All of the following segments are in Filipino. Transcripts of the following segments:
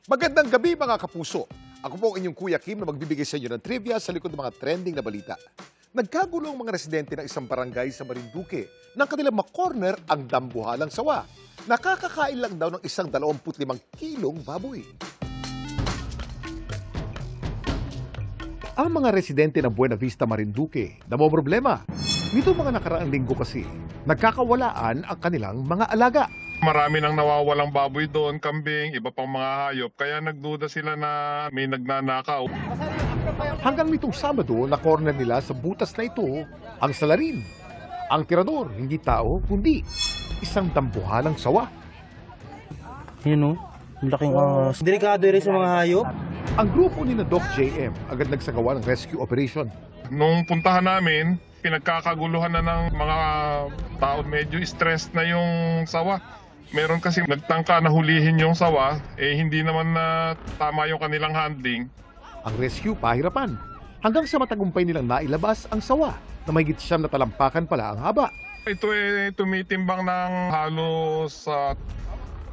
Magandang gabi mga kapuso. Ako po ang inyong Kuya Kim na magbibigay sa inyo ng trivia sa likod ng mga trending na balita. Nagkagulo ang mga residente ng isang barangay sa Marinduque nang kanilang makorner ang dambuhalang sawa. Nakakakain lang daw ng isang 25 kilong baboy. Ang mga residente ng Buena Vista, Marinduque, namomroblema. Nito mga nakaraang linggo kasi, nagkakawalaan ang kanilang mga alaga. Marami nang nawawalang baboy doon, kambing, iba pang mga hayop. Kaya nagduda sila na may nagnanakaw. Hanggang nitong Sabado, na-corner nila sa butas na ito ang salarin. Ang tirador, hindi tao, kundi isang dambuhalang sawa. Yun o, ang laking ahas. Delikado rin sa mga hayop. Ang grupo ni na Doc JM agad nagsagawa ng rescue operation. Nung puntahan namin, pinagkakaguluhan na ng mga tao, medyo stressed na yung sawa. Meron kasi nagtangka na hulihin yung sawa, hindi naman na tama yung kanilang handling. Ang rescue pahirapan. Hanggang sa matagumpay nilang nailabas ang sawa na mahigit siyam na talampakan pala ang haba. Ito tumitimbang ng halos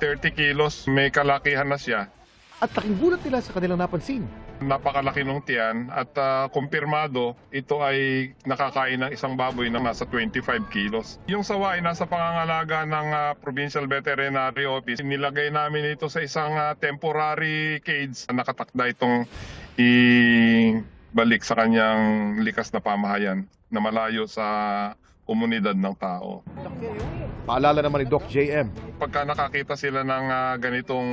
30 kilos, may kalakihan na siya. At laking gulat nila sa kanilang napansin. Napakalaki nung tiyan at kumpirmado, ito ay nakakain ng isang baboy na nasa 25 kilos. Yung sawa ay nasa pangangalaga ng Provincial Veterinary Office. Nilagay namin ito sa isang temporary cage. Nakatakda itong ibalik sa kanyang likas na pamahayan na malayo sa komunidad ng tao. Paalala naman ni Doc JM, Pagka nakakita sila ng ganitong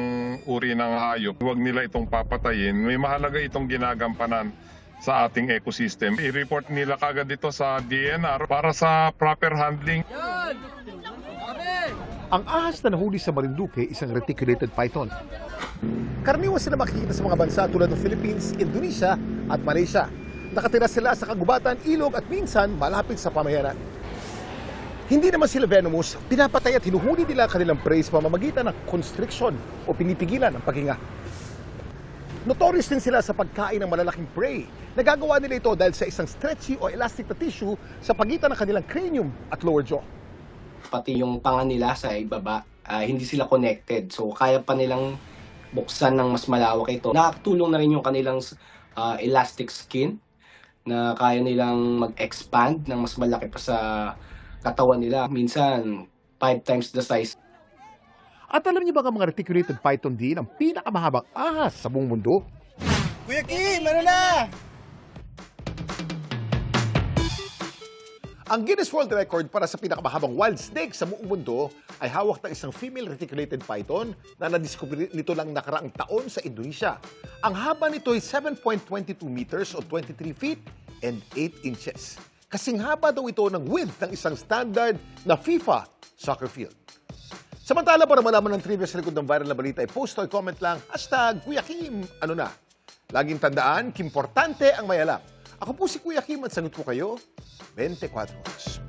uri ng hayop, huwag nila itong papatayin. May mahalaga itong ginagampanan sa ating ecosystem. I-report nila kagad ito sa DNR para sa proper handling. ang ahas na nahuli sa Marinduque isang reticulated python. Karaniwan sila makikita sa mga bansa tulad ng Philippines, Indonesia at Malaysia. Nakatira sila sa kagubatan, ilog at minsan malapit sa pamayanan. Hindi naman sila venomous, pinapatay at hinuhuli nila kanilang prey sa pamamagitan ng constriction o pinipigilan ang paghinga. Notorious din sila sa pagkain ng malalaking prey. Nagagawa nila ito dahil sa isang stretchy o elastic na tissue sa pagitan ng kanilang cranium at lower jaw. Pati yung panga nila sa ibaba, hindi sila connected. So kaya pa nilang buksan ng mas malawak ito. Nakatulong na rin yung kanilang elastic skin na kaya nilang mag-expand ng mas malaki pa sa katawan nila. Minsan, 5 times the size. At alam niyo ba ang mga reticulated python din ang pinakamahabang ahas sa buong mundo? Kuya Kim, ano na? Ang Guinness World Record para sa pinakamahabang wild snake sa buong mundo ay hawak ng isang female reticulated python na nadiskubre nito lang nakaraang taon sa Indonesia. Ang haba nito ay 7.22 meters o 23 feet and 8 inches. Kasing haba daw ito ng width ng isang standard na FIFA soccer field. Samantala, para malaman ng trivia sa likod ng viral na balita, i-post o i-comment lang, #Kuya Kim, ano na. Laging tandaan, kimportante ang may alam. Ako po si Kuya Kim at sagot ko kayo, 24 oras.